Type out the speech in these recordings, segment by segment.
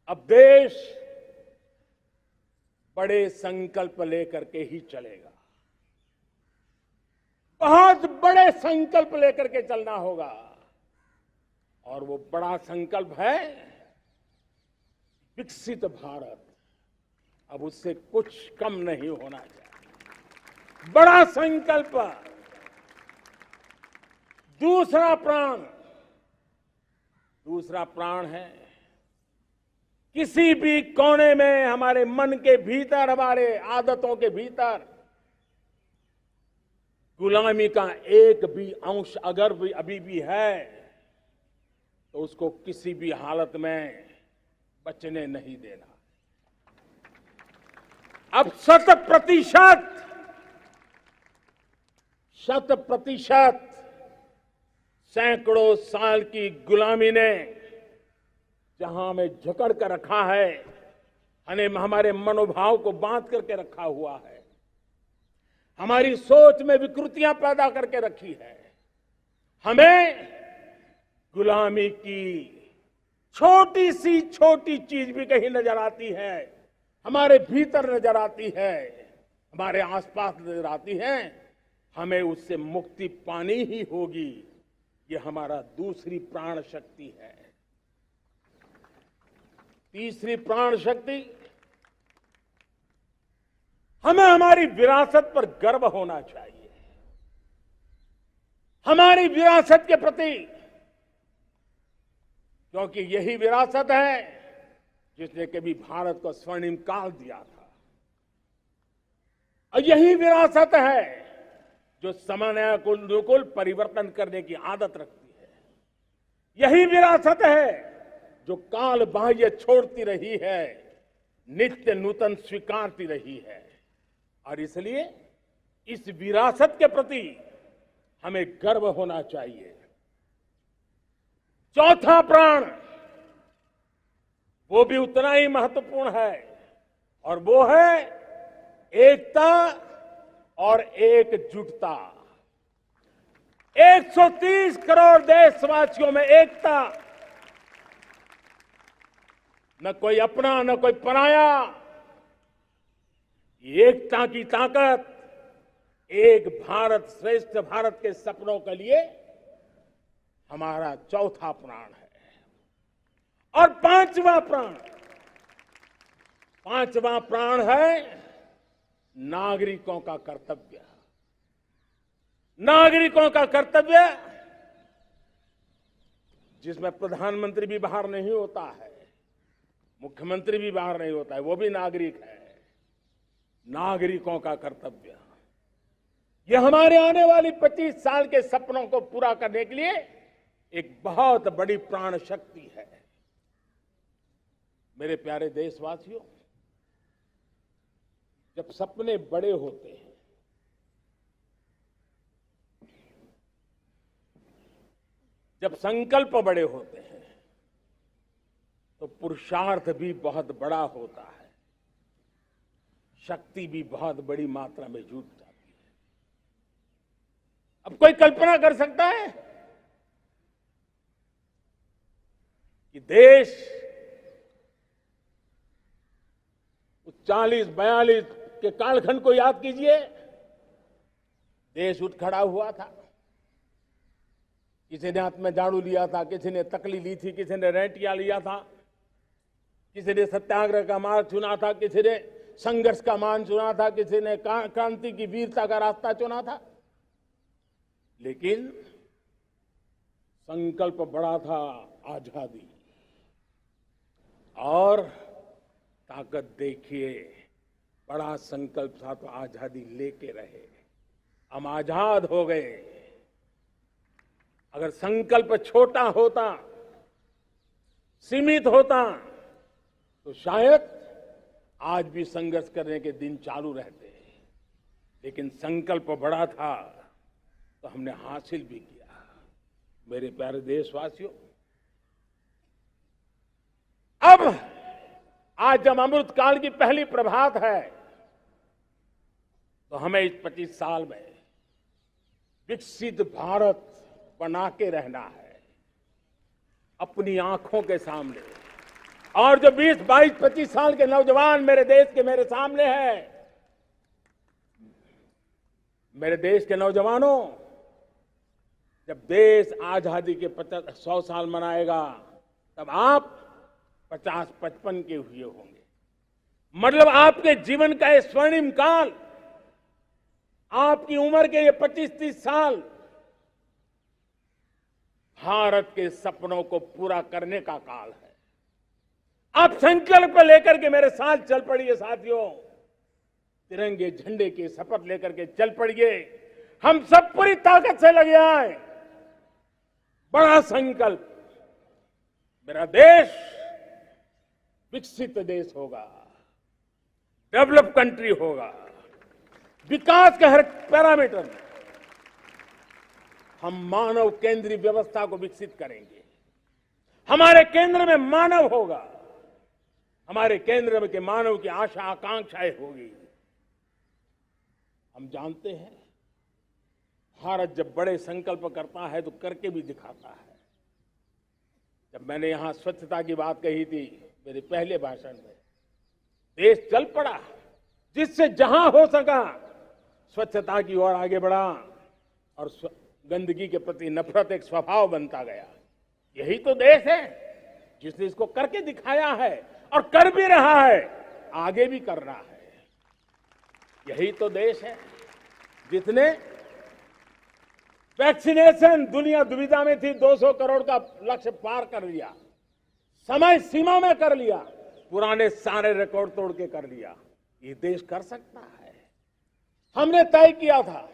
अब देश बड़े संकल्प लेकर के ही चलेगा। बहुत बड़े संकल्प लेकर के चलना होगा और वो बड़ा संकल्प है विकसित भारत। अब उससे कुछ कम नहीं होना चाहिए। बड़ा संकल्प। दूसरा प्राण है किसी भी कोने में हमारे मन के भीतर, हमारे आदतों के भीतर गुलामी का एक भी अंश अगर भी अभी भी है तो उसको किसी भी हालत में बचने नहीं देना। अब 100% सैकड़ों साल की गुलामी ने जहां हमें जकड़ कर रखा है, हमारे मनोभाव को बांध करके रखा हुआ है, हमारी सोच में विकृतियां पैदा करके रखी है, हमें गुलामी की छोटी सी छोटी चीज भी कहीं नजर आती है, हमारे भीतर नजर आती है, हमारे आसपास नजर आती है, हमें उससे मुक्ति पानी ही होगी। ये हमारा दूसरी प्राण शक्ति है। तीसरी प्राण शक्ति, हमें हमारी विरासत पर गर्व होना चाहिए। हमारी विरासत के प्रति, क्योंकि यही विरासत है जिसने कभी भारत को स्वर्णिम काल दिया था, और यही विरासत है जो समयानुकूल परिवर्तन करने की आदत रखती है। यही विरासत है जो काल बाह्य छोड़ती रही है, नित्य नूतन स्वीकारती रही है। और इसलिए इस विरासत के प्रति हमें गर्व होना चाहिए। चौथा प्राण, वो भी उतना ही महत्वपूर्ण है, और वो है एकता और एकजुटता। 130 करोड़ देशवासियों में एकता, न कोई अपना न कोई पराया। एकता की ताकत एक भारत श्रेष्ठ भारत के सपनों के लिए हमारा चौथा प्राण है। और पांचवा प्राण है नागरिकों का कर्तव्य। नागरिकों का कर्तव्य जिसमें प्रधानमंत्री भी बाहर नहीं होता है, मुख्यमंत्री भी बाहर नहीं होता है, वो भी नागरिक है। नागरिकों का कर्तव्य, यह हमारे आने वाली 25 साल के सपनों को पूरा करने के लिए एक बहुत बड़ी प्राण शक्ति है। मेरे प्यारे देशवासियों, जब सपने बड़े होते हैं, जब संकल्प बड़े होते हैं, तो पुरुषार्थ भी बहुत बड़ा होता है, शक्ति भी बहुत बड़ी मात्रा में जुट जाती है। अब कोई कल्पना कर सकता है कि देश 40-42 के कालखंड को याद कीजिए। देश उठ खड़ा हुआ था, किसी ने हाथ में झाड़ू लिया था, किसी ने तकली ली थी, किसी ने रेंटिया लिया था, किसी ने सत्याग्रह का मार्ग चुना था, किसी ने संघर्ष का मान चुना था, किसी ने क्रांति की वीरता का रास्ता चुना था। लेकिन संकल्प बड़ा था आजादी। और ताकत देखिए, बड़ा संकल्प था तो आजादी लेके रहे। हम आजाद हो गए। अगर संकल्प छोटा होता, सीमित होता, तो शायद आज भी संघर्ष करने के दिन चालू रहते। लेकिन संकल्प बड़ा था तो हमने हासिल भी किया। मेरे प्यारे देशवासियों, अब आज जब अमृत काल की पहली प्रभात है, तो हमें इस 25 साल में विकसित भारत बना के रहना है। अपनी आंखों के सामने और जो 20, 22, 25 साल के नौजवान मेरे देश के मेरे सामने हैं, मेरे देश के नौजवानों, जब देश आजादी के 100 साल मनाएगा तब आप 50-55 के हुए होंगे। मतलब आपके जीवन का ये स्वर्णिम काल, आपकी उम्र के ये 25-30 साल भारत के सपनों को पूरा करने का काल है। आप संकल्प लेकर के मेरे साथ चल पड़िए साथियों, तिरंगे झंडे की शपथ लेकर के चल पड़िए। हम सब पूरी ताकत से लगे आए। बड़ा संकल्प, मेरा देश विकसित देश होगा, डेवलप कंट्री होगा। विकास के हर पैरामीटर में हम मानव केंद्रीय व्यवस्था को विकसित करेंगे। हमारे केंद्र में मानव होगा, हमारे केंद्र में के मानव की आशा आकांक्षाएं होगी। हम जानते हैं भारत जब बड़े संकल्प करता है तो करके भी दिखाता है। जब मैंने यहां स्वच्छता की बात कही थी मेरे पहले भाषण में, देश चल पड़ा, जिससे जहां हो सका स्वच्छता की ओर आगे बढ़ा और गंदगी के प्रति नफरत एक स्वभाव बनता गया। यही तो देश है जिसने इसको करके दिखाया है और कर भी रहा है, आगे भी कर रहा है। यही तो देश है जिसने वैक्सीनेशन, दुनिया दुविधा में थी, 200 करोड़ का लक्ष्य पार कर लिया, समय सीमा में कर लिया, पुराने सारे रिकॉर्ड तोड़ के कर लिया। ये देश कर सकता है। हमने तय किया था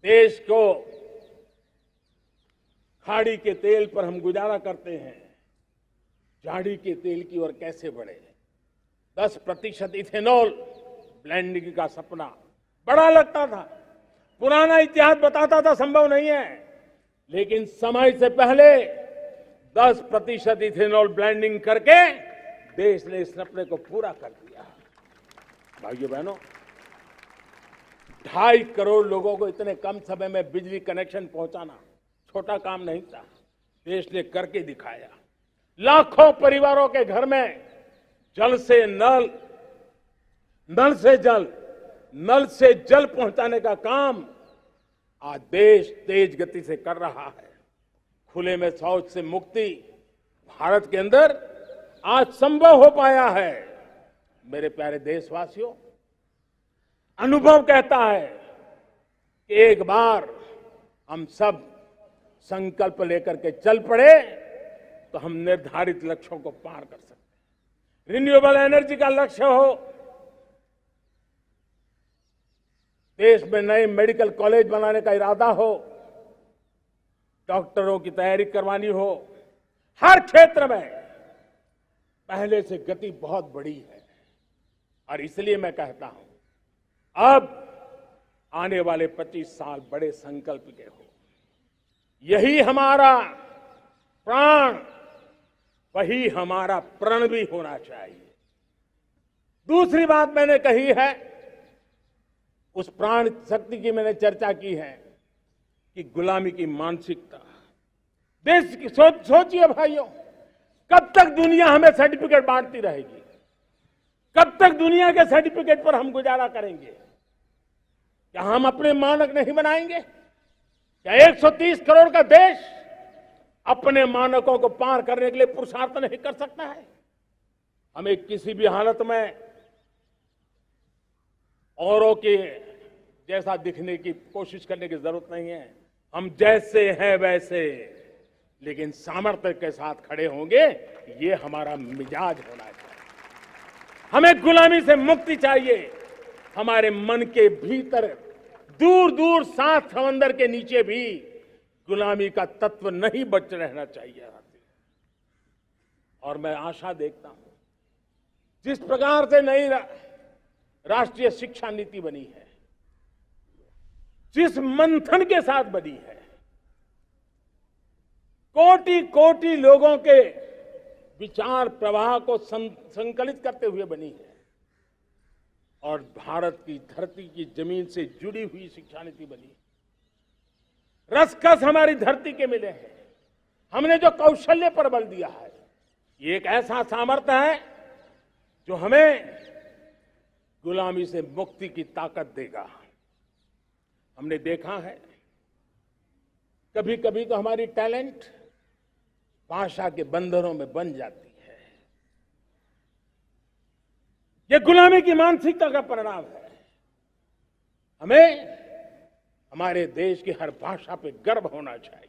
देश को खाड़ी के तेल पर हम गुजारा करते हैं, झाड़ी के तेल की ओर कैसे बढ़े। 10% इथेनॉल ब्लेंडिंग का सपना बड़ा लगता था, पुराना इतिहास बताता था संभव नहीं है, लेकिन समय से पहले 10% इथेनॉल ब्लेंडिंग करके देश ने इस सपने को पूरा कर दिया। भाइयों बहनों, 2.5 करोड़ लोगों को इतने कम समय में बिजली कनेक्शन पहुंचाना छोटा काम नहीं था, देश ने करके दिखाया। लाखों परिवारों के घर में जल से नल, नल से जल, नल से जल पहुंचाने का काम आज देश तेज गति से कर रहा है। खुले में शौच से मुक्ति भारत के अंदर आज संभव हो पाया है। मेरे प्यारे देशवासियों, अनुभव कहता है कि एक बार हम सब संकल्प लेकर के चल पड़े तो हम निर्धारित लक्ष्यों को पार कर सकते हैं। रिन्यूएबल एनर्जी का लक्ष्य हो, देश में नए मेडिकल कॉलेज बनाने का इरादा हो, डॉक्टरों की तैयारी करवानी हो, हर क्षेत्र में पहले से गति बहुत बड़ी है। और इसलिए मैं कहता हूं, अब आने वाले 25 साल बड़े संकल्प के हो। यही हमारा प्राण, वही हमारा प्रण भी होना चाहिए। दूसरी बात मैंने कही है, उस प्राण शक्ति की मैंने चर्चा की है कि गुलामी की मानसिकता। देश की सोचिए भाइयों, कब तक दुनिया हमें सर्टिफिकेट बांटती रहेगी? कब तक दुनिया के सर्टिफिकेट पर हम गुजारा करेंगे? क्या हम अपने मानक नहीं बनाएंगे? क्या 130 करोड़ का देश अपने मानकों को पार करने के लिए पुरुषार्थ नहीं कर सकता है? हमें किसी भी हालत में औरों के जैसा दिखने की कोशिश करने की जरूरत नहीं है। हम जैसे हैं वैसे, लेकिन सामर्थ्य के साथ खड़े होंगे, ये हमारा मिजाज होना चाहिए। हमें गुलामी से मुक्ति चाहिए। हमारे मन के भीतर दूर दूर 7 समंदर के नीचे भी गुलामी का तत्व नहीं बच रहना चाहिए। और मैं आशा देखता हूं, जिस प्रकार से नई राष्ट्रीय शिक्षा नीति बनी है, जिस मंथन के साथ बनी है, कोटि कोटि लोगों के विचार प्रवाह को संकलित करते हुए बनी है, और भारत की धरती की जमीन से जुड़ी हुई शिक्षा नीति बनी है। रसकस हमारी धरती के मिले हैं। हमने जो कौशल्य पर बल दिया है, ये एक ऐसा सामर्थ्य है जो हमें गुलामी से मुक्ति की ताकत देगा। हमने देखा है कभी कभी तो हमारी टैलेंट भाषा के बंधनों में बन जाती है। ये गुलामी की मानसिकता का परिणाम है। हमें हमारे देश की हर भाषा पे गर्व होना चाहिए।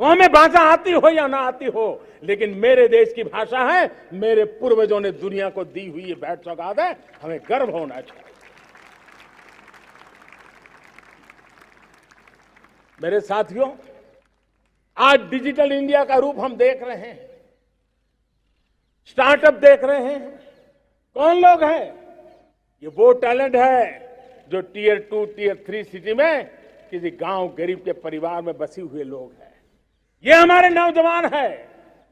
वो हमें भाषा आती हो या ना आती हो, लेकिन मेरे देश की भाषा है, मेरे पूर्वजों ने दुनिया को दी हुई ये भेंट सौगात है, हमें गर्व होना चाहिए। मेरे साथियों, आज डिजिटल इंडिया का रूप हम देख रहे हैं, स्टार्टअप देख रहे हैं। कौन लोग हैं? ये वो टैलेंट है जो टियर 2, टियर 3 सिटी में किसी गांव गरीब के परिवार में बसे हुए लोग हैं। ये हमारे नौजवान हैं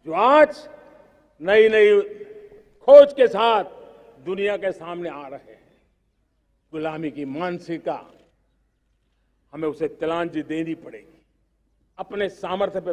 जो आज नई नई खोज के साथ दुनिया के सामने आ रहे हैं। गुलामी की मानसिकता हमें उसे तिलांजलि देनी पड़ेगी, अपने सामर्थ्य पे